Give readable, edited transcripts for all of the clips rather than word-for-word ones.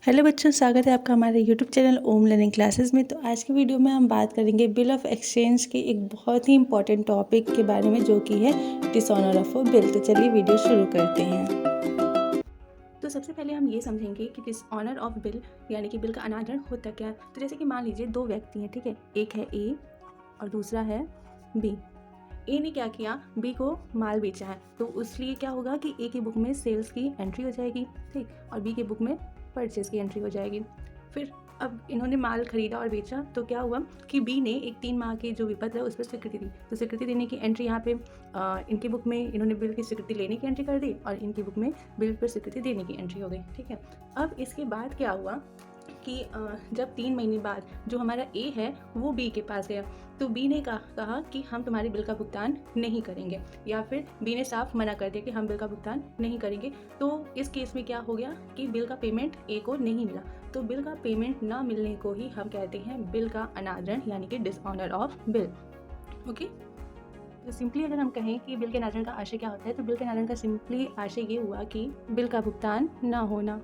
Hello बच्चों, स्वागत है आपका हमारे यूट्यूब चैनल ओम लर्निंग क्लासेस में। तो आज की वीडियो में हम बात करेंगे बिल ऑफ एक्सचेंज के एक बहुत ही इंपॉर्टेंट टॉपिक के बारे में, जो कि है डिसऑनर ऑफ अ बिल। तो चलिए वीडियो शुरू करते हैं। तो सबसे पहले हम ये समझेंगे कि डिसऑनर ऑफ बिल यानी कि बिल का अनादर होता क्या है। तो जैसे कि मान लीजिए दो व्यक्ति हैं, ठीक है, एक है ए और दूसरा है बी। ए ने क्या किया, बी को माल बेचा है, तो इसलिए क्या होगा कि ए की बुक में सेल्स की एंट्री हो जाएगी, ठीक, और बी की बुक में परचेज की एंट्री हो जाएगी। फिर अब इन्होंने माल खरीदा और बेचा, तो क्या हुआ कि बी ने एक 3 माह की जो विपद है उस पर स्वीकृति दी। तो स्वीकृति देने की एंट्री यहाँ पे इनकी बुक में इन्होंने बिल की स्वीकृति लेने की एंट्री कर दी और इनकी बुक में बिल पर स्वीकृति देने की एंट्री हो गई, ठीक है। अब इसके बाद क्या हुआ कि जब 3 महीने बाद जो हमारा ए है वो बी के पास गया, तो बी ने कहा कि हम तुम्हारे बिल का भुगतान नहीं करेंगे, या फिर बी ने साफ मना कर दिया कि हम बिल का भुगतान नहीं करेंगे। तो इस केस में क्या हो गया कि बिल का पेमेंट ए को नहीं मिला। तो बिल का पेमेंट ना मिलने को ही हम कहते हैं बिल का अनादरण यानी कि डिसऑनर ऑफ बिल। ओके, तो सिंपली अगर हम कहें कि बिल के अनादरण का आशय क्या होता है, तो बिल के अनादरण का सिंपली आशय ये हुआ कि बिल का भुगतान ना होना।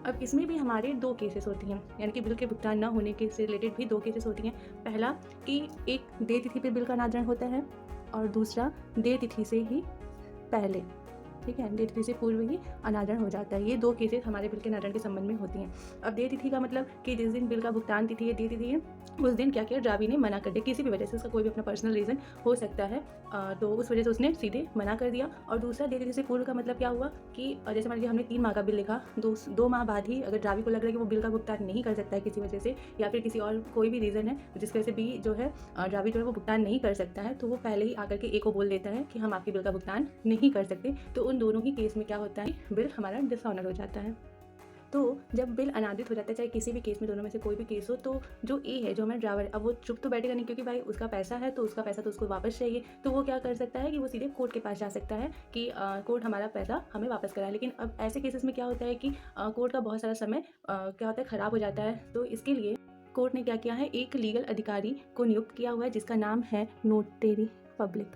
अब इसमें भी हमारे दो केसेस होती हैं, यानी कि बिल के भुगतान न होने के से रिलेटेड भी दो केसेस होती हैं। पहला कि एक देय तिथि पर बिल का अनादरण होता है और दूसरा देय तिथि से ही पहले, ठीक है, देय तिथि से पूर्व ही अनादरण हो जाता है। ये दो केसेस हमारे बिल के अनादरण के संबंध में होती हैं। अब देय तिथि का मतलब कि जिस दिन बिल का भुगतान तिथि है, देय तिथि है, उस दिन क्या किया, ड्रावी ने मना कर दिया, किसी भी वजह से, उसका कोई भी अपना पर्सनल रीज़न हो सकता है, तो उस वजह से उसने सीधे मना कर दिया। और दूसरा देय तिथि से पूर्व का मतलब क्या हुआ कि जैसे मान लीजिए हमने 3 माह का बिल लिखा, 2 माह बाद ही अगर ड्रावी को लग रहा है कि वो बिल का भुगतान नहीं कर सकता है किसी वजह से, या फिर किसी और कोई भी रीज़न है जिसकी वजह से भी जो है ड्रावी जो है वो भुगतान नहीं कर सकता है, तो वो पहले ही आकर के ए को बोल देता है कि हम आपके बिल का भुगतान नहीं कर सकते। तो उन दोनों ही केस में क्या होता है, बिल हमारा डिसऑनर हो जाता है। तो जब बिल अनादित हो जाता है, चाहे किसी भी केस में, दोनों में से कोई भी केस हो, तो जो ए है, जो हमारा ड्राइवर है, अब वो चुप तो बैठेगा नहीं, क्योंकि भाई उसका पैसा है, तो उसका पैसा तो उसको वापस चाहिए। तो वो क्या कर सकता है कि वो सीधे कोर्ट के पास जा सकता है कि कोर्ट हमारा पैसा हमें वापस कराए। लेकिन अब ऐसे केसेस में क्या होता है कि कोर्ट का बहुत सारा समय क्या होता है, ख़राब हो जाता है। तो इसके लिए कोर्ट ने क्या किया है, एक लीगल अधिकारी को नियुक्त किया हुआ है जिसका नाम है नोटरी पब्लिक,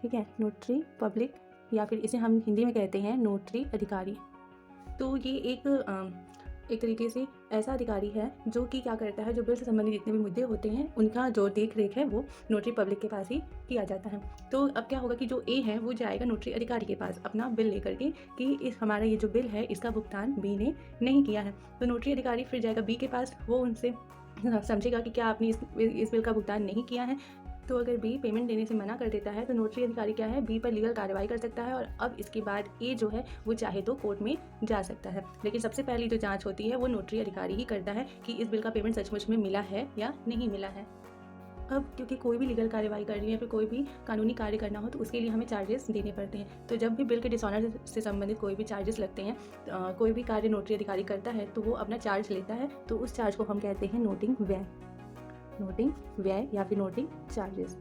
ठीक है, नोटरी पब्लिक, या फिर इसे हम हिंदी में कहते हैं नोटरी अधिकारी। तो ये एक तरीके से ऐसा अधिकारी है जो कि क्या करता है, जो बिल से संबंधित जितने भी मुद्दे होते हैं उनका जो देख रेख है वो नोटरी पब्लिक के पास ही किया जाता है। तो अब क्या होगा कि जो ए है वो जाएगा नोटरी अधिकारी के पास अपना बिल लेकर के कि इस हमारा ये जो बिल है इसका भुगतान बी ने नहीं किया है। तो नोटरी अधिकारी फिर जाएगा बी के पास, वो उनसे समझेगा कि क्या आपने इस बिल का भुगतान नहीं किया है। तो अगर बी पेमेंट देने से मना कर देता है, तो नोटरी अधिकारी क्या है, बी पर लीगल कार्रवाई कर सकता है, और अब इसके बाद ए जो है वो चाहे तो कोर्ट में जा सकता है। लेकिन सबसे पहली जो जांच होती है वो नोटरी अधिकारी ही करता है कि इस बिल का पेमेंट सचमुच में मिला है या नहीं मिला है। अब क्योंकि कोई भी लीगल कार्रवाई करनी है, फिर कोई भी कानूनी कार्य करना हो, तो उसके लिए हमें चार्जेस देने पड़ते हैं। तो जब भी बिल के डिसऑनर से संबंधित कोई भी चार्जेस लगते हैं, कोई भी कार्य नोटरी अधिकारी करता है, तो वो अपना चार्ज लेता है। तो उस चार्ज को हम कहते हैं नोटिंग व्यय या फिर नोटिंग चार्जेस।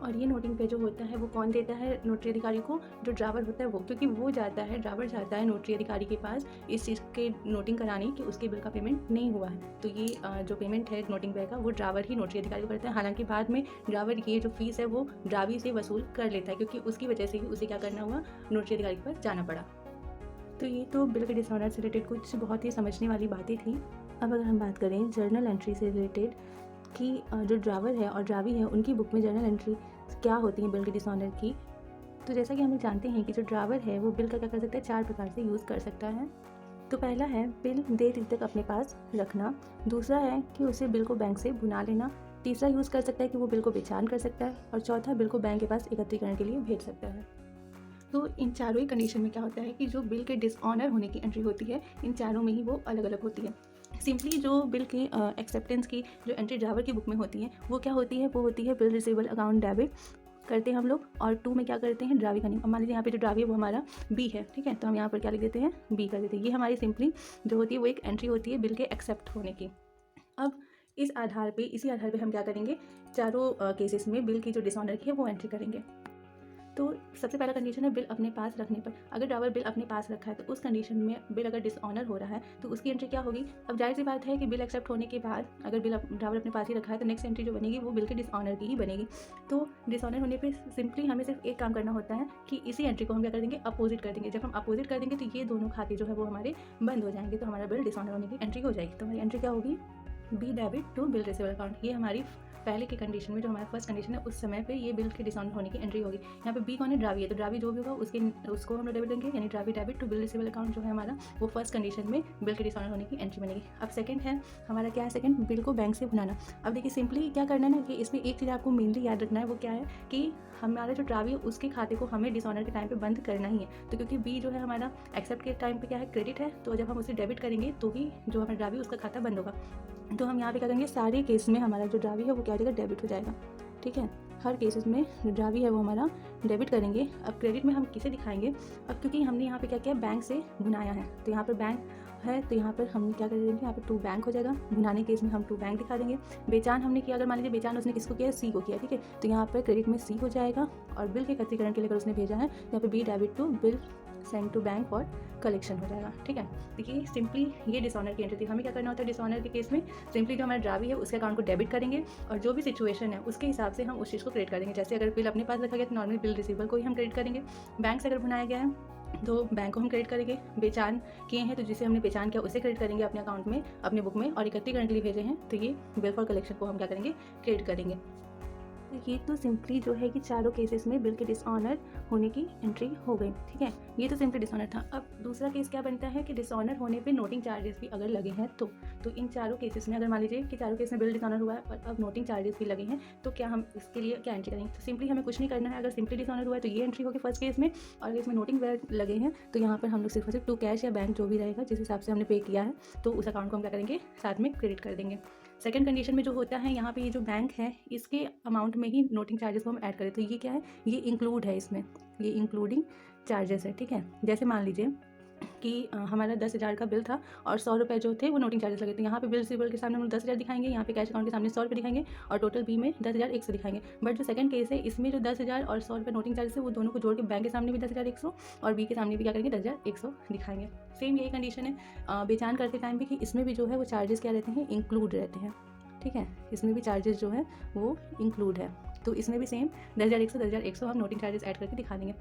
और ये नोटिंग पे जो होता है वो कौन देता है नोटरी अधिकारी को, जो ड्राइवर होता है वो, क्योंकि वो जाता है, ड्राइवर जाता है नोटरी अधिकारी के पास इस चीज़ के नोटिंग कराने कि उसके बिल का पेमेंट नहीं हुआ है। तो ये जो पेमेंट है नोटिंग व्यय का, वो ड्राइवर ही नोटरी अधिकारी को करता है। हालांकि बाद में ड्राइवर ये जो फीस है वो ड्रावी से वसूल कर लेता है, क्योंकि उसकी वजह से ही उसे क्या करना हुआ, नोटरी अधिकारी के पास जाना पड़ा। तो ये तो बिल के डिसऑनर से रिलेटेड कुछ बहुत ही समझने वाली बातें थी। अब अगर हम बात करें जर्नल एंट्री से रिलेटेड कि जो ड्राइवर है और ड्रावी है उनकी बुक में जर्नल एंट्री क्या होती है बिल के डिसऑनर की, तो जैसा कि हम जानते हैं कि जो ड्राइवर है वो बिल का क्या कर सकता है, 4 प्रकार से यूज़ कर सकता है। तो पहला है बिल देय तिथि तक अपने पास रखना, दूसरा है कि उसे बिल को बैंक से भुना लेना, तीसरा यूज़ कर सकता है कि वो बिल को बेचान कर सकता है, और चौथा बिल को बैंक के पास एकत्रीकरण के लिए भेज सकता है। तो इन चारों ही कंडीशन में क्या होता है कि जो बिल के डिसऑनर होने की एंट्री होती है, इन चारों में ही वो अलग अलग होती है। सिंपली जो बिल के एक्सेप्टेंस की जो एंट्री ड्राइवर की बुक में होती है वो क्या होती है, वो होती है बिल रिसीवेबल अकाउंट डेबिट करते हैं हम लोग, और 2 में क्या करते हैं, ड्रावी का नेम। अब मान लीजिए यहाँ पे जो ड्रावी है वो हमारा बी है, ठीक है, तो हम यहाँ पर क्या लिख देते हैं, बी कर देते हैं। ये हमारी सिंपली जो होती है वो एक एंट्री होती है बिल के एक्सेप्ट होने की। अब इसी आधार पर हम क्या करेंगे, चारों केसेस में बिल की जो डिसऑनर की है वो एंट्री करेंगे। तो सबसे पहला कंडीशन है बिल अपने पास रखने पर। अगर ड्रावर बिल अपने पास रखा है तो उस कंडीशन में बिल अगर डिसऑनर हो रहा है तो उसकी एंट्री क्या होगी। अब जाहिर सी बात है कि बिल एक्सेप्ट होने के बाद अगर बिल ड्रावर अपने पास ही रखा है तो नेक्स्ट एंट्री जो बनेगी वो बिल के डिसऑनर की ही बनेगी। तो डिसऑनर होने पे सिंपली हमें सिर्फ एक काम करना होता है कि इसी एंट्री को हम क्या कर देंगे, अपोजिट कर देंगे। जब हम अपोजिट कर देंगे तो ये दोनों खाते जो है वो हमारे बंद हो जाएंगे, तो हमारा बिल डिसऑनर होने की एंट्री हो जाएगी। तो हमारी एंट्री क्या होगी, be debit to bill receivable account. ये हमारी पहले की कंडीशन में जो हमारा फर्स्ट कंडीशन है उस समय पे ये बिल के डिसऑनर होने की एंट्री होगी। यहाँ पे बी कौन है, ड्रावी है, तो ड्रावी जो भी होगा उसको हम लोग डेबिट देंगे, यानी drawee debit to bill receivable account जो है हमारा वो फर्स्ट कंडीशन में बिल के डिसऑनर होने की एंट्री बनेगी। अब सेकंड है हमारा क्या है, सेकंड बिल को बैंक से भुनाना। अब देखिए सिंपली क्या करना है ना कि इसमें एक चीज़ आपको मेनली याद रखना है, वो क्या है कि हमारा जो ड्रावी है उसके खाते को हमें डिसऑनर के टाइम पे बंद करना ही है। तो क्योंकि बी जो है हमारा एक्सेप्ट के टाइम पे क्या है, क्रेडिट है, तो जब हम उसे डेबिट करेंगे तो ही जो हमारा ड्रावी उसका खाता बंद होगा। तो हम यहाँ पे क्या करेंगे, सारे केस में हमारा जो ड्रावी है वो क्या हो जाएगा, डेबिट हो जाएगा। ठीक है, हर केसेस में जो ड्रावी है वो हमारा डेबिट करेंगे। अब क्रेडिट में हम किसे दिखाएंगे, अब क्योंकि हमने यहाँ पे क्या किया, बैंक से भुनाया है, तो यहाँ पर बैंक है तो यहाँ पर हम क्या कर देंगे, यहाँ पर टू बैंक हो जाएगा। भुनाने केस में हम टू बैंक दिखा देंगे। बेचान हमने किया, अगर मान लीजिए बेचान उसने किसको किया, सी को किया, ठीक है, तो यहाँ पर क्रेडिट में सी हो जाएगा। और बिल के एकत्रीकरण के लिए अगर उसने भेजा है यहाँ पे be debit to bill send to bank और कलेक्शन हो जाएगा। ठीक है, देखिए सिंपली ये डिसऑनर की एंट्री थी। हमें क्या करना होता है डिसऑनर के केस में, सिंपली जो हमारा ड्रावी है उसके अकाउंट को डेबिट करेंगे और जो भी सिचुएशन है उसके हिसाब से हम उस चीज़ को क्रेडिट करेंगे। जैसे अगर बिल अपने पास रखा गया तो नॉर्मल बिल रिसीवेबल को ही हम क्रेडिट करेंगे। बैंक से अगर बनाया गया है तो बैंक को हम क्रेडिट करेंगे। बेचान किए हैं तो जिसे हमने बेचान किया उसे क्रेडिट करेंगे अपने अकाउंट में, अपने बुक में, और एकत्रीकरण के लिए भेजे हैं तो ये बिल फॉर कलेक्शन को हम क्या करेंगे, क्रेडिट करेंगे। ये तो सिंपली जो है कि चारों केसेस में बिल के डिसऑनर होने की एंट्री हो गई। ठीक है, ये तो सिंपली डिसऑनर था। अब दूसरा केस क्या बनता है कि डिसऑनर होने पे नोटिंग चार्जेस भी अगर लगे हैं तो इन चारों केसेस में अगर मान लीजिए कि चारों केस में बिल डिसऑनर हुआ है और अब नोटिंग चार्जेस भी लगे हैं तो क्या हम इसके लिए क्या एंट्री करेंगे। तो सिंपली हमें कुछ नहीं करना है। अगर सिंपली डिसऑनर हुआ है तो ये एंट्री होगी फर्स्ट केस में, और अगर इसमें नोटिंग लगे हैं तो यहाँ पर हम लोग सिर्फ टू कैश या बैंक जो भी रहेगा जिस हिसाब से हमने पे किया है तो उस अकाउंट को हम क्या करेंगे, साथ में क्रेडिट कर देंगे। सेकंड कंडीशन में जो होता है यहाँ पे ये जो बैंक है इसके अमाउंट में ही नोटिंग चार्जेस को हम ऐड करें, तो ये क्या है, ये इंक्लूड है इसमें, ये इंक्लूडिंग चार्जेस है। ठीक है, जैसे मान लीजिए कि हमारा 10,000 का बिल था और 100 रुपये जो थे वो नोटिंग चार्जेस लगे, तो यहाँ पे बिल रिसीवेबल के सामने हम 10,000 दिखाएंगे, यहाँ पे कैश अकाउंट के सामने 100 रुपये दिखाएंगे और टोटल बी में 10,100 दिखाएंगे। बट जो सेकंड केस है इसमें जो 10,000 और 100 रुपये नोटिंग चार्जेस है वो दोनों को जोड़ के बैंक के सामने भी 10,100 और बी के सामने भी क्या करेंगे, 10,100 दिखाएंगे। सेम यही कंडीशन है बेचान करते टाइम भी कि इसमें भी जो है वो चार्जेस क्या रहते हैं, इंक्लूड रहते हैं। ठीक है, इसमें भी चार्जेस जो है वो इंक्लूड है, तो इसमें भी सेम 10,100 हम नोटिंग चार्जेस ऐड करके दिखा देंगे।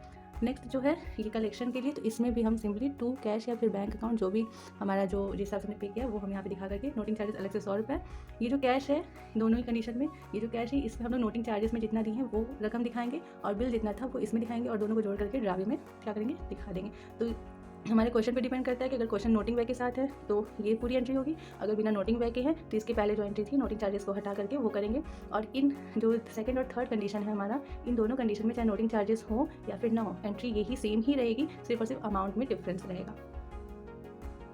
नेक्स्ट जो है ये कलेक्शन के लिए, तो इसमें भी हम सिंपली टू कैश या फिर बैंक अकाउंट जो भी हमारा जो जिस हिसाब से हमने पे किया वो हम यहाँ पे दिखा करके नोटिंग चार्जेस अलग से 100 रुपये। ये जो कैश है दोनों ही कंडीशन में, ये जो कैश है इसमें हम लोग नोटिंग चार्जेस में जितना दी है वो रकम दिखाएंगे और बिल जितना था वो इसमें दिखाएंगे और दोनों को जोड़ करके ड्रावी में क्या करेंगे, दिखा देंगे। तो हमारे क्वेश्चन पे डिपेंड करता है कि अगर क्वेश्चन नोटिंग वे के साथ है तो ये पूरी एंट्री होगी, अगर बिना नोटिंग वे के है तो इसके पहले जो एंट्री थी नोटिंग चार्जेस को हटा करके वो करेंगे। और इन जो सेकंड और थर्ड कंडीशन है हमारा, इन दोनों कंडीशन में चाहे नोटिंग चार्जेस हो या फिर ना हो एंट्री यही सेम ही रहेगी, सिर्फ और सिर्फ अमाउंट में डिफरेंस रहेगा।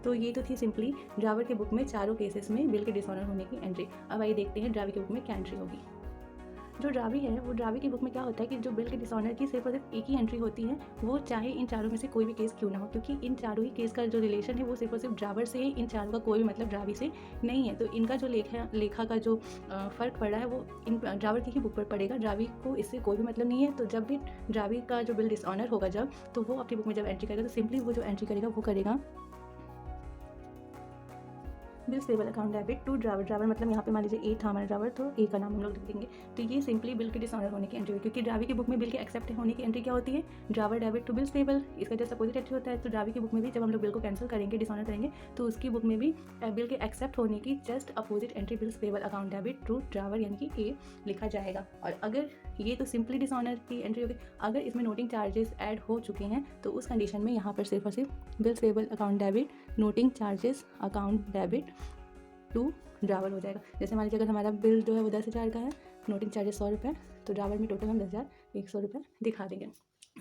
तो ये तो थी सिंपली ड्रावर के बुक में चारों केसेस में बिल के डिसऑनर होने की एंट्री। अब आइए देखते हैं ड्रावी के बुक में क्या एंट्री होगी। जो ड्रावी है वो ड्रावी की बुक में क्या होता है कि जो बिल के डिसऑनर की सिर्फ और सिर्फ एक ही एंट्री होती है, वो चाहे इन चारों में से कोई भी केस क्यों ना हो, क्योंकि इन चारों ही केस का जो रिलेशन है वो सिर्फ और सिर्फ ड्रावर से है, इन चारों का कोई भी मतलब ड्रावी से नहीं है। तो इनका जो लेखा का जो फ़र्क पड़ा है वो इन ड्रावर की ही बुक पर पड़ेगा, ड्रावी को इससे कोई भी मतलब नहीं है। तो जब भी ड्रावी का जो बिल डिसऑनर होगा जब, तो वो अपनी बुक में जब एंट्री करेगा तो सिंपली वो जो एंट्री करेगा वो करेगा bill stable account debit to drawer. Drawer मतलब यहाँ पे मान लीजिए ए था हमारा ड्रावर, तो ए का नाम हम लोग लिख देंगे। तो ये सिंपली बिल के डिसऑनर होने की एंट्री हुई, क्योंकि ड्रावी की बुक में बिल के एक्सेप्ट होने की एंट्री क्या होती है, drawer debit to bill stable, इसका जैसे अपोजिट एंट्री होता है। तो ड्रावी की बुक में भी जब हम लोग बिल को कैंसिल करेंगे, डिसऑनर करेंगे, तो उसकी बुक में भी बिल के एक्सेप्ट होने की just opposite entry bill stable account debit to drawer यानी कि ए लिखा जाएगा। और अगर ये तो सिंपली डिसऑनर की एंट्री होगी, अगर इसमें नोटिंग चार्जेस ऐड हो चुके हैं तो उस कंडीशन में यहाँ पर सिर्फ और सिर्फ bill stable account debit noting charges account debit to drawer हो जाएगा। जैसे मान लीजिए अगर हमारा बिल जो है वो 10,000 का है, नोटिंग चार्जेस 100 रुपये, तो ड्रावर में टोटल हम 10,100 रुपये दिखा देंगे।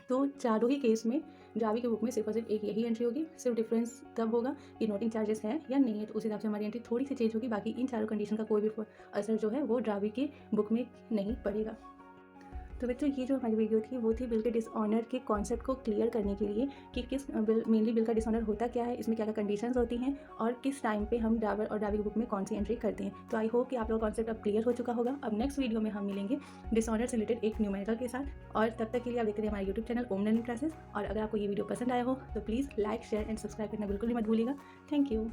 तो चारों ही केस में ड्रावी की बुक में सिर्फ और सिर्फ एक यही एंट्री होगी, सिर्फ डिफरेंस तब होगा कि नोटिंग चार्जेस है या नहीं है, तो उस हिसाब से हमारी एंट्री थोड़ी सी चेंज होगी। बाकी इन चारों कंडीशन का कोई भी असर जो है वो ड्रावी की बुक में नहीं पड़ेगा। तो बच्चों ये जो हमारी वीडियो थी वो थी बिल के डिसऑनर के कॉन्सेप्ट को क्लियर करने के लिए कि किस बिल मेनली बिल का डिसऑनर होता क्या है, इसमें क्या क्या कंडीशंस होती हैं और किस टाइम पे हम डाबर और डाबी बुक में कौन सी एंट्री करते हैं। तो आई होप कि आप लोगों का कॉन्सेप्ट अब क्लियर हो चुका होगा। अब नेक्स्ट वीडियो में हम मिलेंगे डिसऑनर से रिलेटेड एक न्यूमेरिकल के साथ, और तब तक के लिए आप देखते रहिए हमारे यूट्यूब चैनल ओम लर्निंग क्लासेस। और अगर आपको ये वीडियो पसंद आया हो तो please like, share and subscribe करना बिल्कुल भी मत भूलिएगा। Thank you.